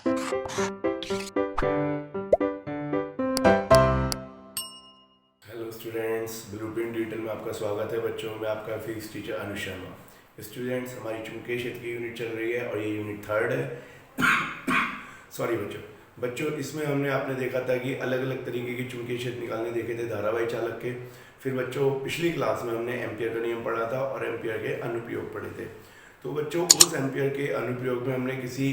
Hello students, blueprint digital में आपका स्वागत है। बच्चों, मैं आपका physics teacher Anuj Sharma. Students, हमारी चुंबकीय क्षेत्र की यूनिट चल रही है और ये यूनिट थर्ड है। सॉरी बच्चों, इसमें हमने आपने देखा था कि अलग अलग तरीके के चुंबकीय क्षेत्र निकालने देखे थे धारावाही चालक के। फिर बच्चों, पिछली क्लास में हमने एम्पियर का नियम पढ़ा था और एम्पियर के अनुप्रयोग पढ़े थे। तो बच्चों, उस एम्पियर के अनुप्रयोग में हमने किसी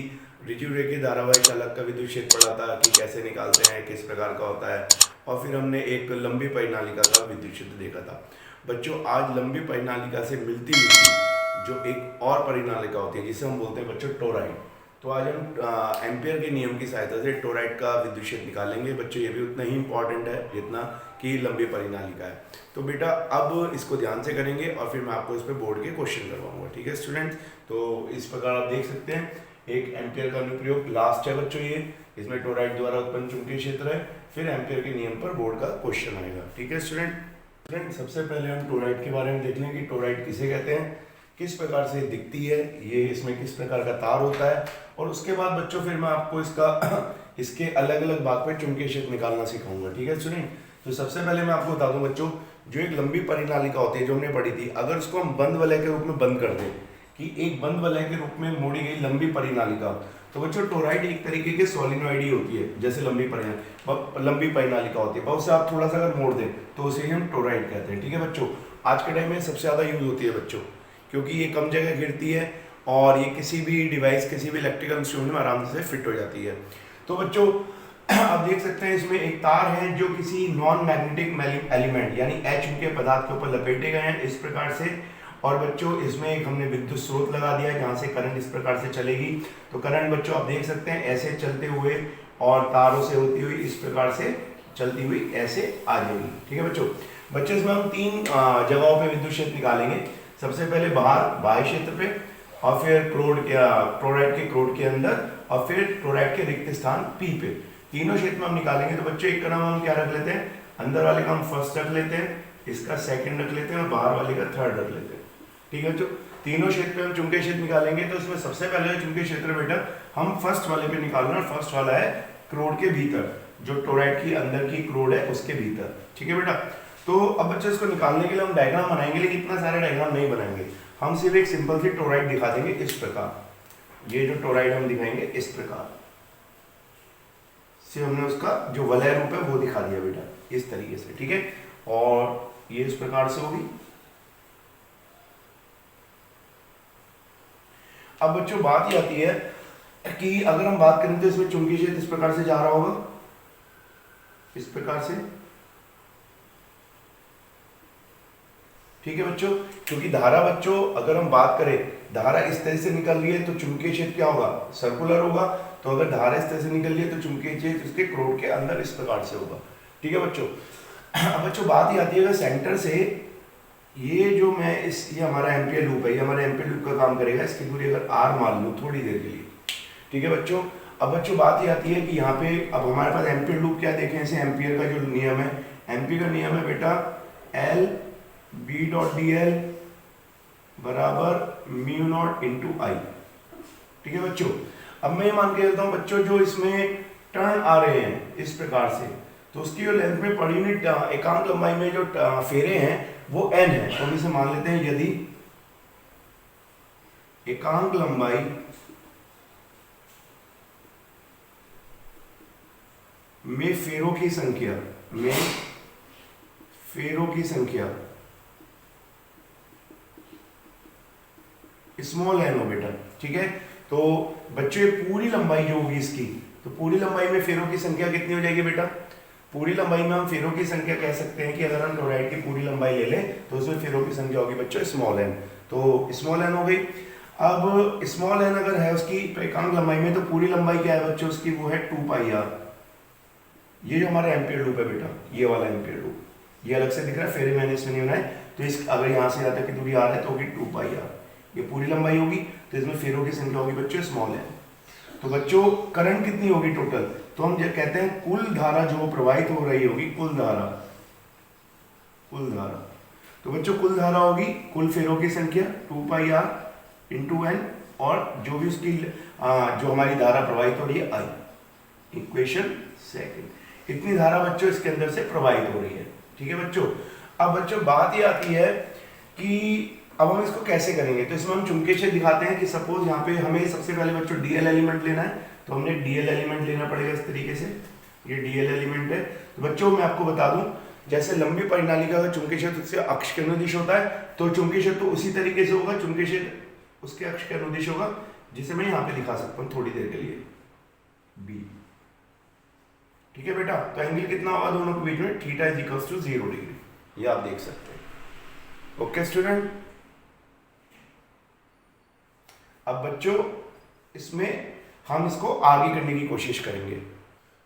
रिजिड रेखीय धारावाही चालक का विद्युत क्षेत्र पढ़ा था कि कैसे निकालते हैं, किस प्रकार का होता है, और फिर हमने एक लंबी परिनालिका का विद्युत क्षेत्र देखा था। बच्चों, आज लंबी परिनालिका से मिलती जुलती जो एक और परिनालिका होती है जिसे हम बोलते हैं बच्चों टोराइड। तो आज हम एम्पियर के नियम की सहायता से टोराइड का विद्युत क्षेत्र निकालेंगे। बच्चों, ये भी उतना ही इंपॉर्टेंट है जितना कि लंबी परिनालिका है। तो बेटा, अब इसको ध्यान से करेंगे और फिर मैं आपको इस पर बोर्ड के क्वेश्चन करवाऊंगा। ठीक है स्टूडेंट? तो इस प्रकार आप देख सकते हैं एक एम्पियर का अनुप्रयोग लास्ट है बच्चों, ये इसमें टोराइड द्वारा उत्पन्न चुंबकीय क्षेत्र है। फिर एम्पियर के नियम पर बोर्ड का क्वेश्चन आएगा। ठीक है स्टूडेंट, सबसे पहले हम टोराइड के बारे में देख लें कि टोराइड किसे कहते हैं, किस प्रकार से दिखती है, ये इसमें किस प्रकार का तार होता है, और उसके बाद बच्चों फिर मैं आपको इसके अलग अलग भाग पे चुंबकीय क्षेत्र निकालना सिखाऊंगा। ठीक है स्टूडेंट? तो सबसे पहले मैं आपको बता दूं बच्चों, जो एक लंबी परिनालिका होती है जो हमने पढ़ी थी, अगर उसको हम बंद वलय के रूप में बंद कर दें कि एक बंद वलय के रूप में मोड़ी गई लंबी परिनालिका, तो बच्चों टोराइड एक तरीके की सोलिनॉइड ही होती है। जैसे लंबी परिनालिका होती है, उसे आप थोड़ा सा अगर मोड़ दें तो उसे ही हम टोराइड कहते हैं। ठीक है बच्चों? आज के टाइम में सबसे ज़्यादा यूज होती है बच्चों, क्योंकि ये कम जगह गिरती है और ये किसी भी डिवाइस, किसी भी इलेक्ट्रिकल इंस्ट्रूमेंट में आराम से फिट हो जाती है। तो बच्चों, आप देख सकते हैं इसमें एक तार है जो किसी नॉन मैग्नेटिक एलिमेंट यानी H के पदार्थ के ऊपर लपेटे गए हैं इस प्रकार से। और बच्चों, इसमें एक हमने विद्युत स्रोत लगा दिया है जहाँ से करंट इस प्रकार से चलेगी। तो करंट बच्चों आप देख सकते हैं ऐसे चलते हुए और तारों से होती हुई इस प्रकार से चलती हुई ऐसे आ जाएगी। ठीक है बच्चों, इसमें हम तीन जगहों पे विद्युत क्षेत्र निकालेंगे। सबसे पहले बाह्य क्षेत्र पे, और फिर टोराइड के क्रोड के अंदर, और फिर टोराइड के रिक्त स्थान P पे। तीनों क्षेत्र में हम निकालेंगे। तो बच्चों, एक का नाम हम क्या रख लेते हैं, अंदर वाले का हम फर्स्ट रख लेते हैं, इसका सेकंड रख लेते हैं और बाहर वाले का थर्ड रख लेते हैं। ठीक है बच्चों? तीनों क्षेत्र में हम चुंबकीय क्षेत्र निकालेंगे। तो इसमें सबसे पहले चुंबकीय क्षेत्र बेटा हम फर्स्ट वाले पे निकालना, और फर्स्ट वाला है क्रोड के भीतर, जो टोराइड की अंदर की क्रोड है उसके भीतर। ठीक है बेटा? तो अब बच्चों, इसको निकालने के लिए हम डायग्राम बनाएंगे, लेकिन इतना सारे डायग्राम नहीं बनाएंगे। हम सिर्फ एक सिंपल सी टोराइड दिखा देंगे इस प्रकार। ये जो टोराइड हम दिखाएंगे इस प्रकार से, हमने उसका जो वलय रूप है वो दिखा दिया बेटा इस तरीके से। ठीक है? और ये इस प्रकार से होगी। अब बच्चों, बात ये आती है कि अगर हम बात करें तो इसमें चुंबकीय क्षेत्र इस प्रकार से जा रहा होगा, इस प्रकार से। ठीक है बच्चों? क्योंकि धारा बच्चों, अगर हम बात करें, धारा इस तरह से निकल रही है तो चुंबकीय क्षेत्र क्या होगा, सर्कुलर होगा। तो अगर धारा इस तरह से निकल रही है तो चुंबकीय क्षेत्र इसके क्रोड के अंदर इस प्रकार से होगा। ठीक है बच्चों? अब बच्चों, बात ही आती है सेंटर से, ये जो मैं ये हमारा एम्पियर लूप है, ये हमारा एम्पियर लूप का काम करेगा। इसकी दूरी अगर r मान लूं थोड़ी देर के लिए। ठीक है बच्चों? अब बच्चों, बात ही आती है कि यहाँ पे अब हमारे पास एम्पियर लूप क्या देखें, इसे एम्पियर का जो नियम है, एम्पियर का नियम है बेटा L B dot D L बराबर म्यू नॉट इंटू आई। ठीक है बच्चों? अब मैं मान के चलता हूँ बच्चों, जो इसमें टर्न आ रहे हैं इस प्रकार से, तो उसकी जो लेंथ में पर यूनिट एकांक लंबाई में जो फेरे हैं वो n है। तो हम इसे मान लेते हैं, यदि एकांक लंबाई में फेरों की संख्या स्मॉल n हो बेटा। ठीक है? तो बच्चों, ये पूरी लंबाई जो होगी इसकी, तो पूरी लंबाई में फेरों की संख्या कितनी हो जाएगी बेटा? पूरी लंबाई में हम फेरों की संख्या कह सकते हैं कि अगर हम टोराइड की पूरी लंबाई ले लें तो उसमें फेरों की संख्या होगी बच्चों स्मॉल n। तो स्मॉल n हो गई। अब स्मॉल n अगर है उसकी एकांक लंबाई में, तो पूरी लंबाई क्या है बच्चों उसकी, वो है 2 पाई r। ये जो हमारा एम्पियर लूप है बेटा, ये वाला एम्पियर लूप, ये अलग से दिख रहा है, फेरे मैंने इसमें नहीं बनाए। तो इस अगर यहाँ से यहाँ तक की दूरी r है तो होगी 2 पाई r, ये पूरी लंबाई होगी। तो इसमें फेरों की संख्या होगी बच्चों स्मॉल n। तो बच्चों, करंट कितनी होगी टोटल, तो हम कहते हैं कुल धारा जो प्रवाहित हो रही होगी, कुल धारा। तो बच्चों, कुल धारा होगी कुल फेरों की संख्या 2 पाई r इंटू n, और जो भी उसकी जो हमारी धारा प्रवाहित हो रही है I। इक्वेशन सेकंड, इतनी धारा बच्चों इसके अंदर से प्रवाहित हो रही है। ठीक है बच्चों, अब बच्चों बात ये आती है कि अब हम इसको कैसे करेंगे। तो इसमें हम चुंबकीय क्षेत्र दिखाते हैं कि सपोज यहाँ पे हमें सबसे पहले बच्चों डीएल एलिमेंट लेना है, तो हमने डीएल एलिमेंट लेना पड़ेगा इस तरीके से। ये डीएल एलिमेंट है। तो बच्चों मैं आपको बता दूं, जैसे लंबी परिनालिका का चुंबकीय क्षेत्र उससे अक्ष के अनुदिश होता है, तो चुंबकीय क्षेत्र उसी तरीके से होगा, चुंबकीय क्षेत्र उसके अक्ष के अनुदिश होगा, जिसे मैं यहाँ पे दिखा सकता हूँ थोड़ी देर के लिए, बी। ठीक है बेटा, तो एंगल कितना होगा दोनों के बीच में, theta is equals to 0 degree, ये आप देख सकते हैं। ओके स्टूडेंट, अब बच्चों इसमें हम इसको आगे करने की कोशिश करेंगे।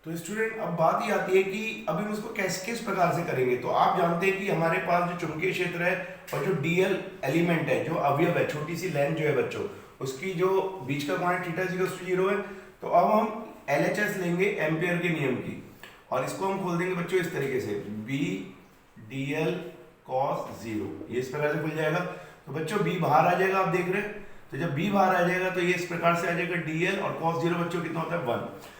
तो स्टूडेंट अब बात ये आती है कि अभी हम इसको किस प्रकार से करेंगे। तो आप जानते हैं कि हमारे पास जो चुंबकीय क्षेत्र है और जो डीएल एलिमेंट है, जो अवयव है, छोटी सी लेंथ जो है बच्चों, उसकी जो बीच का कोण थीटा इज इक्वल्स टू 0 है। तो अब हम एलएचएस लेंगे एम्पियर के नियम की, और इसको हम खोल देंगे बच्चों इस तरीके से, बी डीएल कॉस 0, ये इस प्रकार से खुल जाएगा। तो बच्चों बी बाहर आ जाएगा, आप देख रहे हैं। तो जब b बाहर आ जाएगा तो ये इस प्रकार से आ जाएगा dl, और cos 0 बच्चों कितना होता है 1।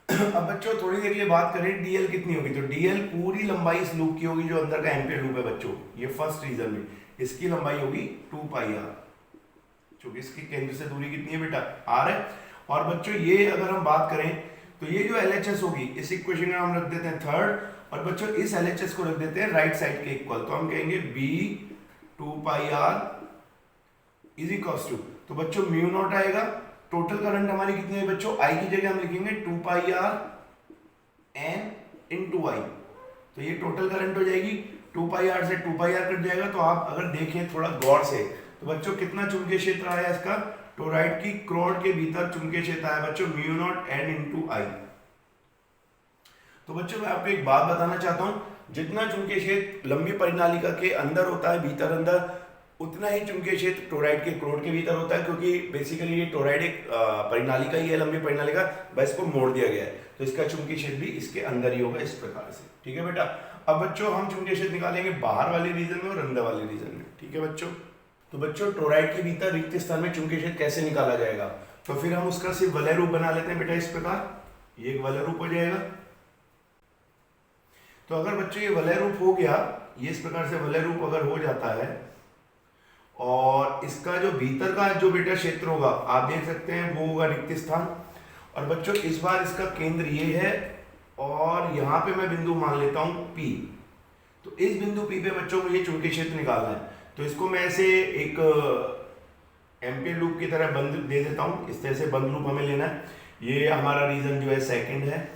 अब बच्चों थोड़ी देर के लिए बात करें dl कितनी होगी, तो dl पूरी लंबाई इस लूप की होगी जो अंदर का एम्पियर लूप है बच्चों, ये फर्स्ट रीजन में, इसकी लंबाई होगी 2 पाई r, क्योंकि इसके केंद्र से दूरी कितनी है बेटा, r है। और बच्चों ये अगर हम बात करें तो ये जो LHS होगी, इस इक्वेशन का हम रख देते हैं थर्ड, और बच्चों इस LHS को रख देते हैं राइट साइड के इक्वल। तो हम कहेंगे b 2 pi r is equals to, तो बच्चों म्यू नॉट आएगा। टोटल करंट हमारी कितनी है बच्चों, I की जगह हम लिखेंगे 2 पाई r n इनटू I, तो ये टोटल करंट हो जाएगी। 2 पाई r से 2 पाई r कट जाएगा। तो आप अगर देखें थोड़ा गौर से, तो बच्चों कितना चुंबकीय क्षेत्र आया इसका, टोरॉइड की क्रोड के भीतर चुंबकीय क्षेत्र आया बच्चों mu not n into I। तो बच्चों मैं आपको एक बात बताना चाहता हूं, जितना चुंबकीय क्षेत्र लंबी परिनालिका के अंदर होता है, भीतर अंदर, उतना ही चुंबकीय क्षेत्र टोरॉइड के क्रोड के भीतर होता है, क्योंकि बेसिकली ये टोरॉइड एक परिनालिका ही है, लंबी परिनालिका, बस इसको मोड़ दिया गया है, तो इसका चुंबकीय क्षेत्र भी इसके अंदर ही होगा इस प्रकार से। ठीक है बेटा, अब बच्चों हम चुंबकीय क्षेत्र निकालेंगे बाहर वाले रीजन में और अंदर वाले रीजन में। ठीक है बच्चों, तो बच्चों टोरॉइड के भीतर रिक्त स्थान में चुंबकीय क्षेत्र कैसे निकाला जाएगा, तो फिर हम उसका सिर्फ वलय रूप बना लेते हैं बेटा इस प्रकार, ये एक वलय रूप हो जाएगा। तो अगर बच्चों ये वलय रूप हो गया, ये इस प्रकार से वलय रूप अगर हो जाता है, और इसका जो भीतर का जो बेटा क्षेत्र होगा आप देख सकते हैं वो होगा रिक्त स्थान। और बच्चों इस बार इसका केंद्र ये है, और यहाँ पे मैं बिंदु मान लेता हूँ P। तो इस बिंदु P पे बच्चों को ये चुंबकीय क्षेत्र निकालना है, तो इसको मैं ऐसे एक एम्पियर लूप की तरह बंद दे देता हूँ, इस तरह से बंद लूप हमें लेना है। ये हमारा रीजन जो है सेकंड है,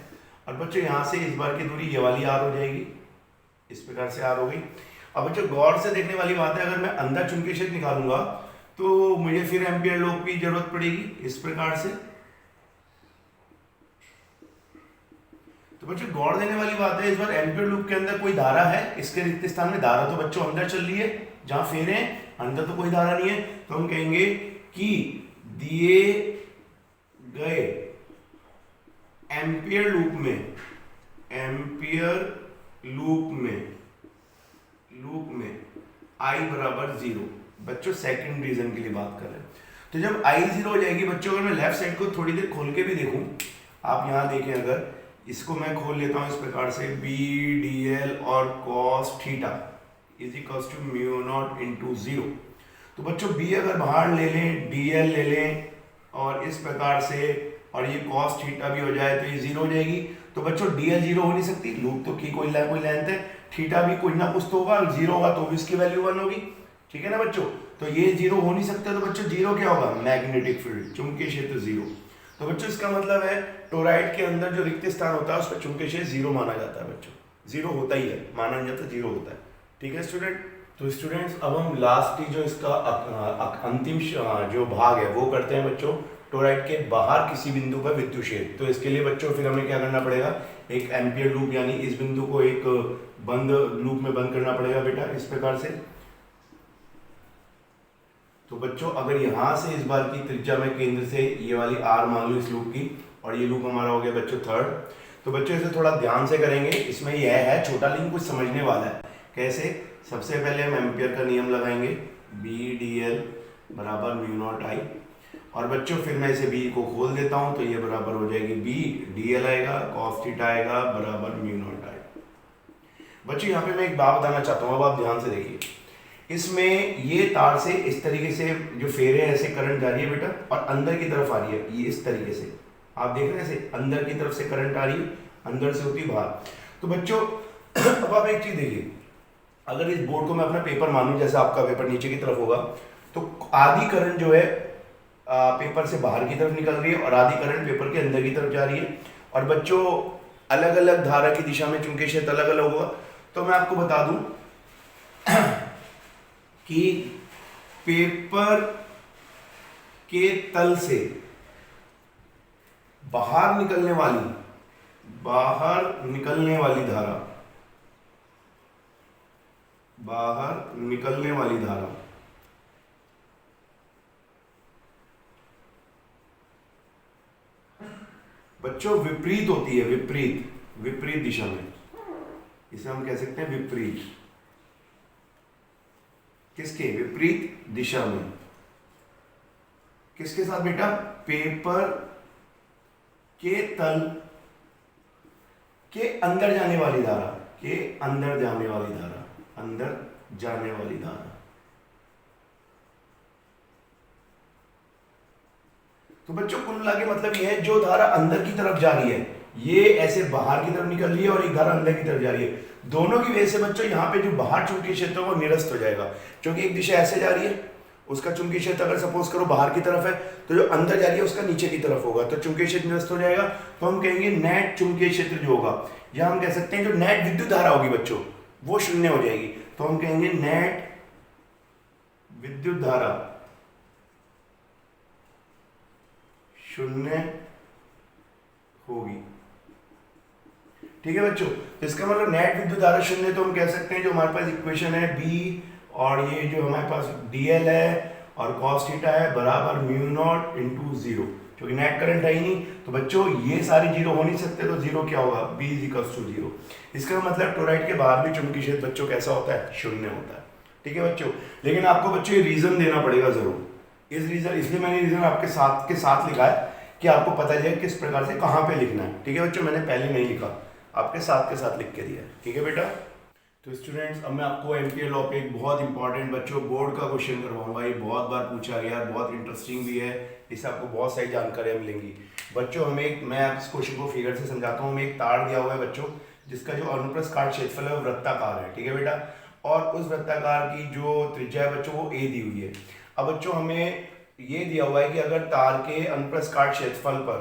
और बच्चों यहाँ से इस बार की दूरी ये वाली r हो जाएगी, इस प्रकार से r हो गई। अब बच्चों गौर से देखने वाली बात है, अगर मैं अंदर चुंबकीय क्षेत्र निकालूंगा तो मुझे फिर एम्पियर लूप की जरूरत पड़ेगी इस प्रकार से। तो बच्चों गौर देने वाली बात है, इस बार एम्पियर लूप के अंदर कोई धारा है, इसके रिक्त स्थान में धारा तो बच्चों अंदर चल रही है, जहां फेरे अंदर तो कोई धारा नहीं है। तो हम कहेंगे कि दिए गए एम्पियर लूप में I बराबर 0, बच्चों सेकंड रीजन के लिए बात कर रहे हैं। तो जब I 0 हो जाएगी बच्चों, अगर मैं लेफ्ट साइड को थोड़ी देर खोल के भी देखूं, आप यहां देखें, अगर इसको मैं खोल लेता हूं इस प्रकार से, b dl और cos theta is equals to mu naught into 0। तो बच्चों b अगर बाहर ले लें, dl ले लें, और इस प्रकार से, और ये cos थीटा भी हो जाए तो ये 0 हो जाएगी। तो बच्चों dl 0 हो नहीं सकती, लूप तो की कोई लेंथ है, थीटा भी कोई ना कुछ तो होगा, 0 होगा तो भी इसकी वैल्यू 1 होगी। ठीक है ना बच्चों, तो ये 0 हो नहीं सकता, तो बच्चों 0 क्या होगा, मैग्नेटिक फील्ड, चुंबकीय क्षेत्र 0। तो बच्चों इसका मतलब है टोरॉइड के अंदर जो रिक्त स्थान होता है उस पर चुंबकीय क्षेत्र 0 माना जाता है बच्चों, 0 होता ही है, माना नहीं जाता, 0 होता है। ठीक है स्टूडेंट, तो स्टूडेंट्स अब हम लास्ट की जो इसका अंतिम जो भाग है वो करते हैं बच्चों, टोरॉइड के बाहर किसी बिंदु पर विद्युत क्षेत्र। तो इसके लिए बच्चों फिर हमें क्या करना पड़ेगा, एक एम्पियर लूप, यानी इस बिंदु को एक बंद लूप में बंद करना पड़ेगा बेटा इस प्रकार से। तो बच्चों अगर यहाँ से इस बार की त्रिज्या में केंद्र से ये वाली r मान लो इस लूप की, और ये लूप हमारा हो गया बच्चों थर्ड। तो बच्चों इसे थोड़ा ध्यान से करेंगे, इसमें यह है छोटा लेकिन कुछ समझने वाला है। कैसे, सबसे पहले हम एम्पियर का नियम लगाएंगे, b dl बराबर म्यू नॉट I, और बच्चों फिर मैं इसे बी को खोल देता हूं तो ये बराबर हो जाएगी बी डीएल आएगा, कॉस थीटा आएगा बराबर म्यू नॉट आएगा। बच्चों यहाँ पे मैं एक बात बताना चाहता हूँ, अब आप ध्यान से देखिए। इसमें ये तार से इस तरीके से जो फेरे हैं ऐसे करंट जा रही है बेटा, और अंदर की तरफ आ रही है ये इस तरीके से, आप देख रहे हैं ऐसे अंदर की तरफ से करंट आ रही है, अंदर से होती बाहर। तो बच्चों अब आप एक चीज देखिए, अगर इस बोर्ड को मैं अपना पेपर मानूं, जैसे आपका पेपर नीचे की तरफ होगा, तो आधी करंट जो है पेपर से बाहर की तरफ निकल रही है और आधी करंट पेपर के अंदर की तरफ जा रही है। और बच्चों अलग अलग धारा की दिशा में चुंबकीय क्षेत्र अलग अलग होगा। तो मैं आपको बता दूं कि पेपर के तल से बाहर निकलने वाली धारा बच्चों विपरीत होती है, विपरीत दिशा में, इसे हम कह सकते हैं विपरीत। किसके विपरीत दिशा में? किसके साथ बेटा? पेपर के तल के अंदर जाने वाली धारा, अंदर जाने वाली धारा। तो बच्चों कुल मिला के मतलब ये है, जो धारा अंदर की तरफ जा रही है ये ऐसे बाहर की तरफ निकल रही है और एक धारा अंदर की तरफ जा रही है। दोनों की वजह से बच्चों यहाँ पे जो बाहर चुंबकीय क्षेत्र है वो निरस्त हो जाएगा, क्योंकि एक दिशा ऐसे जा रही है, उसका चुंबकीय क्षेत्र अगर सपोज करो बाहर की तरफ है तो जो अंदर जा रही है उसका नीचे की तरफ होगा, तो चुंबकीय क्षेत्र निरस्त हो जाएगा। तो हम कहेंगे नेट चुंबकीय क्षेत्र जो होगा, या हम कह सकते हैं जो नेट विद्युत धारा होगी बच्चों वो शून्य हो जाएगी। तो हम कहेंगे नेट विद्युत धारा शून्य होगी। ठीक है बच्चों, तो इसका मतलब नेट विद्युत धारा शून्य, तो हम कह सकते हैं जो हमारे पास इक्वेशन है बी और ये जो हमारे पास डीएल है और कॉस थीटा है बराबर म्यू नॉट इंटू जीरो, क्योंकि नेट करंट है ही नहीं। तो बच्चों ये सारे जीरो हो नहीं सकते, तो जीरो क्या होगा? B is equals to zero. इसका मतलब टोराइड के बाहर भी चुंबकीय क्षेत्र बच्चों कैसा होता है? शून्य होता है। ठीक है बच्चों, लेकिन आपको बच्चों ये रीजन देना पड़ेगा जरूर। इसलिए मैंने रीजन आपके साथ लिखा है कि आपको पता चले किस प्रकार से कहाँ पे लिखना है। ठीक है बच्चों, मैंने पहले नहीं लिखा, आपके साथ लिख के दिया है। ठीक है बेटा, तो स्टूडेंट्स अब मैं आपको एमपीए लॉ पे एक बहुत इंपॉर्टेंट बच्चों बोर्ड का क्वेश्चन करवाऊंगा। ये बहुत बार पूछा गया, बहुत इंटरेस्टिंग भी है, इससे आपको बहुत सारी जानकारियाँ मिलेंगी बच्चों। मैं इस क्वेश्चन को फिगर से समझाता हूँ। हमें एक तार दिया हुआ है बच्चों, जिसका जो अनुप्रस्थ काट क्षेत्रफल है वो वृत्ताकार है। ठीक है बेटा, और उस वृत्ताकार की जो त्रिज्या है बच्चों वो ए दी हुई है। अब बच्चों हमें ये दिया हुआ है कि अगर तार के अनुप्रस्थ काट क्षेत्रफल पर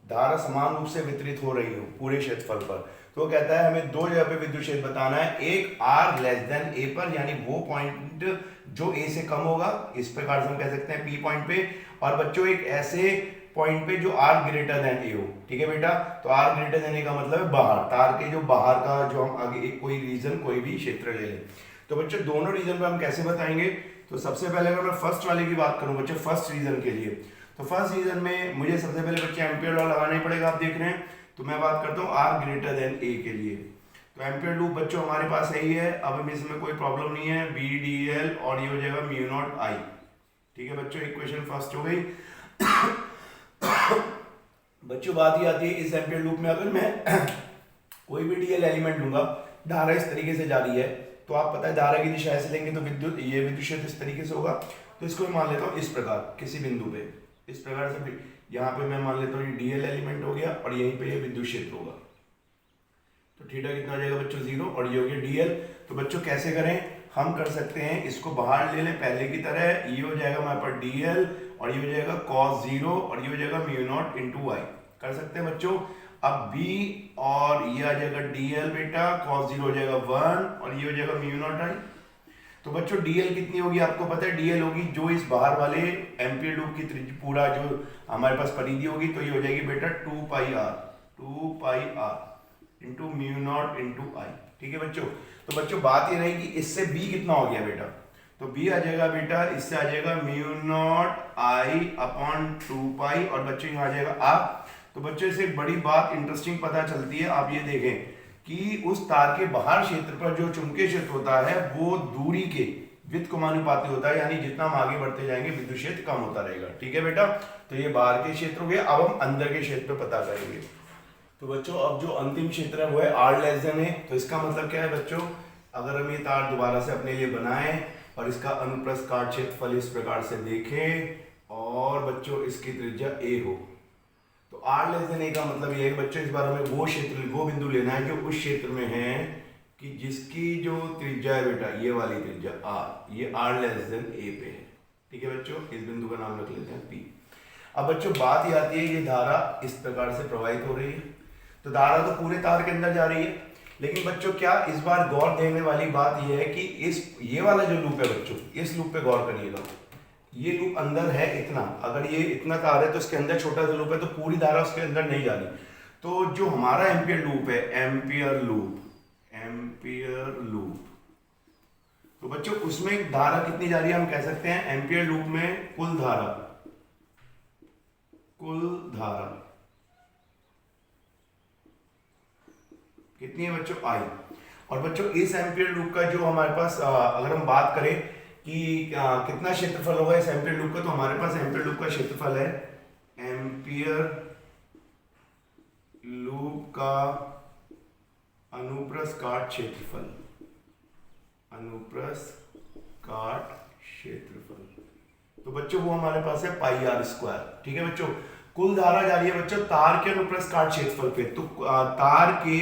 धारा समान रूप से वितरित हो रही हो पूरे क्षेत्रफल पर, तो कहता है हमें दो जगह पे विद्युत क्षेत्र बताना है, एक r लेस देन a पर, यानी वो पॉइंट जो a से कम होगा, इस प्रकार से हम कह सकते हैं p पॉइंट पे, और बच्चों एक ऐसे पॉइंट पे जो r ग्रेटर देन a हो। ठीक है बेटा, तो r ग्रेटर देन a का मतलब है बाहर, तार के जो बाहर का जो हम आगे कोई रीजन कोई भी क्षेत्र ले लें। तो बच्चों दोनों रीजन पे हम कैसे बताएंगे? तो सबसे पहले अगर मैं फर्स्ट वाले की बात करूं बच्चों, फर्स्ट रीजन के लिए, तो फर्स्ट रीजन में मुझे सबसे पहले बच्चे एम्पियर लॉ लगाना ही पड़ेगा। आप देख रहे हैं, तो मैं बात करता हूँ r ग्रेटर देन a के लिए। तो एम्पियर लूप बच्चों हमारे पास सही है, अब हमें इसमें कोई प्रॉब्लम नहीं है, बी डी एल और ये हो जाएगा म्यू नॉट आई। ठीक है बच्चों, इक्वेशन फर्स्ट हो गई। बच्चों बात ही आती है इस एम्पियर लूप में अगर मैं कोई भी डीएल एलिमेंट लूंगा, धारा इस तरीके से जा रही है, तो आप पता है धारा की दिशा ऐसे लेंगे तो विद्युत क्षेत्र इस तरीके से होगा। तो इसको मैं मान लेता हूँ इस प्रकार, किसी बिंदु पे इस प्रकार से, यहाँ पे मैं मान लेता हूँ ये डीएल एलिमेंट हो गया और यहीं पे ये विद्युत क्षेत्र होगा। तो थीटा कितना हो जाएगा बच्चों? जीरो, और ये हो गया डीएल। तो बच्चों कैसे करें? हम कर सकते हैं, इसको बाहर ले लें पहले की तरह, ये हो जाएगा हमारे पास डीएल और ये हो जाएगा कॉस जीरो और ये हो जाएगा म्यू नॉट इंटू आई। कर सकते हैं बच्चों। अब b और ये आ जाएगा dl बेटा, cos जीरो हो जाएगा 1 और ये हो जाएगा म्यू नॉट आई। तो बच्चों dl कितनी होगी? आपको पता है dl होगी जो इस बाहर वाले एम्पियर लूप की पूरा जो हमारे पास परिधि होगी, तो ये हो जाएगी बेटा 2 पाई r into mu naught into I. ठीक है बच्चों, तो बच्चों बात ये रही कि इससे b कितना हो गया बेटा? तो b आ जाएगा बेटा, इससे आ जाएगा म्यू नॉट आई अपॉन 2 पाई और बच्चों यहाँ आ जाएगा r। तो बच्चों से एक बड़ी बात इंटरेस्टिंग पता चलती है, आप ये देखें कि उस तार के बाहर क्षेत्र पर जो चुंबकीय क्षेत्र होता है वो दूरी के व्युत्क्रमानुपाती होता है, यानी जितना हम आगे बढ़ते जाएंगे विद्युत क्षेत्र कम होता रहेगा। ठीक है बेटा, तो ये बाहर के क्षेत्र हो गए। अब हम अंदर के क्षेत्र पे पता करेंगे। तो बच्चों अब जो अंतिम क्षेत्र है वो है r लेस देन ए। तो इसका मतलब क्या है बच्चों, अगर हम ये तार दोबारा से अपने लिए बनाएं और इसका अनुप्रस्थ काट क्षेत्रफल इस प्रकार से देखें और बच्चों इसकी त्रिज्या a हो, तो r लेस देन ए का मतलब ये है बच्चों इस बार हमें वो क्षेत्र, वो बिंदु लेना है जो उस क्षेत्र में है कि जिसकी जो त्रिज्या है बेटा, ये वाली त्रिज्या r, ये r लेस देन a पे है। ठीक है बच्चों, इस बिंदु का नाम रख लेते हैं p। अब बच्चों बात ये आती है, ये धारा इस प्रकार से प्रवाहित हो रही है, तो धारा तो पूरे तार के अंदर जा रही है, लेकिन बच्चों क्या इस बार गौर देने वाली बात यह है कि ये वाला जो लूप है बच्चों, इस लूप पे गौर करिएगा। ये लूप अंदर है इतना, अगर ये इतना तार है तो इसके अंदर छोटा सा लूप है, तो पूरी धारा उसके अंदर नहीं जा रही। तो जो हमारा एम्पियर लूप है, एम्पियर लूप, तो बच्चों उसमें धारा कितनी जा रही है, हम कह सकते हैं एम्पियर लूप में कुल धारा कितनी है बच्चों, I। और बच्चों इस एम्पियर लूप का जो हमारे पास अगर हम बात करें कि कितना क्षेत्रफल होगा इस एम्पियर लूप का, तो हमारे पास एम्पियर लूप का क्षेत्रफल है, एम्पियर लूप का अनुप्रस्थ काट क्षेत्रफल, तो बच्चों वो हमारे पास है पाई आर स्क्वायर। ठीक है बच्चों, कुल धारा जा रही है बच्चों तार के अनुप्रस्थ काट क्षेत्रफल पे, तो तार के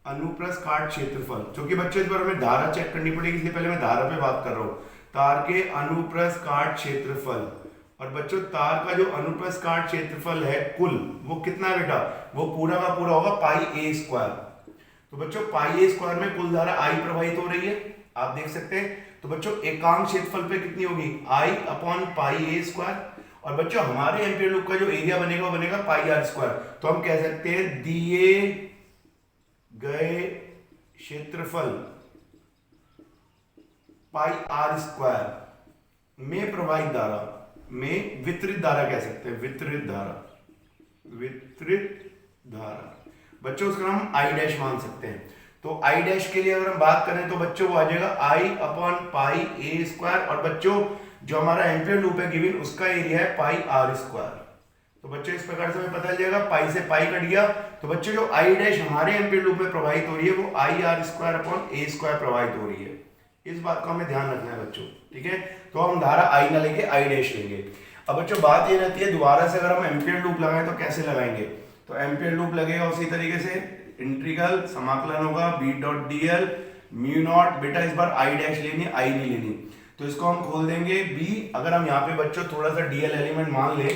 अनुप्रस्थ काट क्षेत्रफल, क्योंकि बच्चों इस बार हमें धारा चेक करनी पड़ेगी, इसलिए पहले मैं धारा पे बात कर रहा हूं। तार के अनुप्रस्थ काट क्षेत्रफल, और बच्चों तार का जो अनुप्रस्थ काट क्षेत्रफल है कुल, वो कितना है बेटा, वो पूरा का पूरा होगा पाई ए स्क्वायर। तो बच्चों पाई ए स्क्वायर में कुल धारा I प्रवाहित हो रही है, आप देख सकते हैं। तो बच्चों एकांक क्षेत्रफल पे कितनी होगी, I upon pi A square. और बच्चों हमारे एम्पियर लूप का जो एरिया बनेगा वो बनेगा पाई आर स्क्वायर। तो हम कह सकते हैं दिए गए क्षेत्रफल पाई आर स्क्वायर में प्रवाहित धारा, में वितरित धारा कह सकते हैं, वितरित धारा बच्चों उसका नाम I डैश मान सकते हैं। तो I डैश के लिए अगर हम बात करें तो बच्चों वो आ जाएगा I upon pi A square, और बच्चों जो हमारा एम्पियर लूप है गिवन उसका एरिया है पाई आर स्क्वायर। तो बच्चों इस प्रकार से हमें पता चल जाएगा, पाई से पाई कट गया, तो बच्चों जो I डैश हमारे एम्पियर लूप में प्रवाहित हो रही है वो I R square upon A square प्रवाहित हो रही है। इस बात का हमें ध्यान रखना है बच्चों। ठीक है, तो हम धारा I ना लेके I डैश लेंगे। अब बच्चों बात ये रहती है दोबारा से अगर हम एम्पियर लूप लगाएं तो कैसे लगाएंगे, तो एम्पियर लूप लगेगा उसी तरीके से, इंटीग्रल समाकलन होगा b dot dl mu naught, बेटा इस बार I डैश लेनी है, I नहीं लेनी, तो इसको हम खोल देंगे b। अगर हम यहाँ पे बच्चों थोड़ा सा dl एलिमेंट मान ले,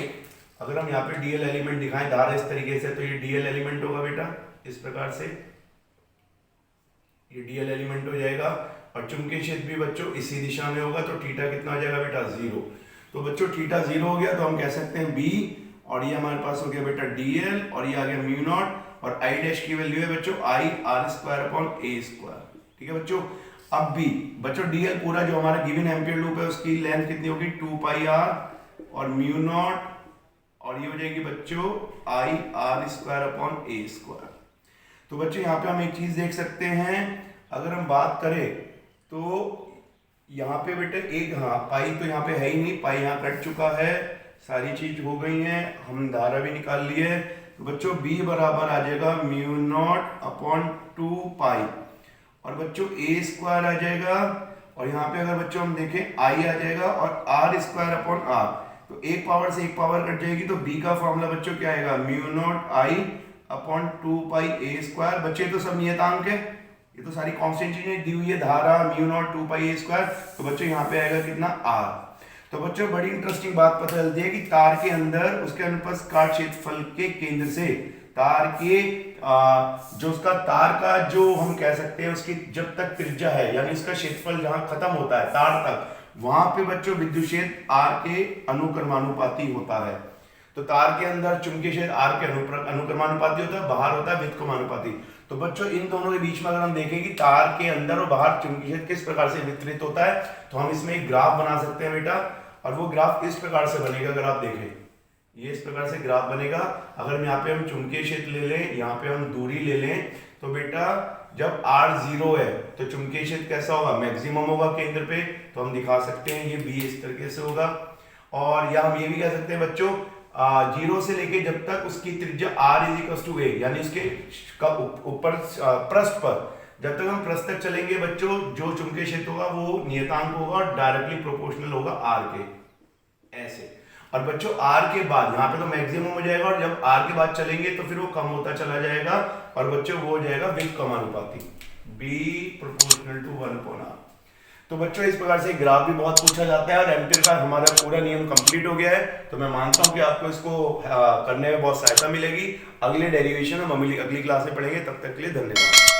अगर हम यहाँ पे dl एलिमेंट दिखाएं धारा इस तरीके से, तो ये dl एलिमेंट होगा बेटा इस प्रकार से, ये dl एलिमेंट हो जाएगा। और चुंबकीय क्षेत्र भी बच्चों इसी दिशा में होगा, तो थीटा कितना हो जाएगा बेटा 0। तो बच्चों थीटा 0 हो गया, तो हम कह सकते हैं b, और ये हमारे पास हो गया बेटा dl, और ये आ गया म्यू नॉट, और I डैश की वैल्यू है बच्चों I R square upon A square. ठीक है बच्चों, अब b बच्चों dl पूरा जो हमारा गिवन एम्पियर लूप है उसकी लेंथ कितनी होगी 2 पाई r और म्यू नॉट, और ये हो जाएगी बच्चों I R square upon A square. तो बच्चों यहाँ पे हम एक चीज देख सकते हैं, अगर हम बात करें तो यहाँ पे बेटे एक, हाँ पाई तो यहाँ पे है ही नहीं, पाई यहाँ कट चुका है, सारी चीज हो गई है, हम धारा भी निकाल ली है। तो बच्चों b बराबर आ जाएगा म्यू नॉट अपॉन 2 पाई, और बच्चों a स्क्वायर आ जाएगा, और यहाँ पे अगर बच्चों हम देखें I आ जाएगा, और r स्क्वायर अपॉन r, तो एक पावर से एक पावर कट जाएगी, तो b का फॉर्मूला बच्चों क्या आएगा mu naught I upon 2 pi a square. बच्चे तो सब नियतांक है, ये तो सारी कांस्टेंट चीजें दी हुई है, धारा mu naught 2 pi a square, तो बच्चों यहाँ पे आएगा कितना r। तो बच्चों बड़ी इंटरेस्टिंग बात पता चलती है कि तार के अंदर उसके अनुप्रस्थ काट क्षेत्रफल के केंद्र से तार के जो उसका तार का जो हम कह सकते हैं उसकी जब तक त्रिज्या है, यानी इसका क्षेत्रफल जहां खत्म होता है तार तक, वहां पे बच्चों विद्युत क्षेत्र R के अनुक्रमानुपाती होता है। तो तार के अंदर चुंबकीय क्षेत्र R के अनुक्रमानुपाती होता है, बाहर होता है व्युत्क्रमानुपाती। तो बच्चों इन दोनों के बीच में अगर हम देखें कि तार के अंदर और बाहर चुंबकीय क्षेत्र किस प्रकार से वितरित होता है, तो हम इसमें एक ग्राफ बना सकते हैं बेटा, और वो ग्राफ इस प्रकार से बनेगा। अगर आप देखें ये इस प्रकार से ग्राफ बनेगा, अगर यहाँ पे हम चुंबकीय क्षेत्र ले लें, यहाँ पे हम दूरी ले लें, तो बेटा जब r 0 है तो चुंबकीय क्षेत्र कैसा होगा, मैक्सिमम होगा केंद्र पे, तो हम दिखा सकते हैं ये b इस तरीके से होगा। और या हम ये भी कह सकते हैं बच्चों 0 से लेके जब तक उसकी त्रिज्या r = a, यानी उसके ऊपर पृष्ठ पर जब तक हम पृष्ठ तक चलेंगे बच्चों, जो चुंबकीय क्षेत्र होगा वो नियतांक होगा और डायरेक्टली प्रोपोर्शनल होगा r के, ऐसे। और बच्चों r के बाद यहाँ पे तो मैक्सिमम हो जाएगा, और जब r के बाद चलेंगे तो फिर वो कम होता चला जाएगा, और बच्चों वो हो जाएगा विद्युत कमानुपाती, b = 1/r। तो बच्चों इस प्रकार से ग्राफ भी बहुत पूछा जाता है, और एमपीयर का हमारा पूरा नियम कंप्लीट हो गया है। तो मैं मानता हूं कि आपको इसको करने में बहुत सहायता मिलेगी। अगले डेरिवेशन हम अगली क्लास में पढ़ेंगे, तब तक के लिए धन्यवाद।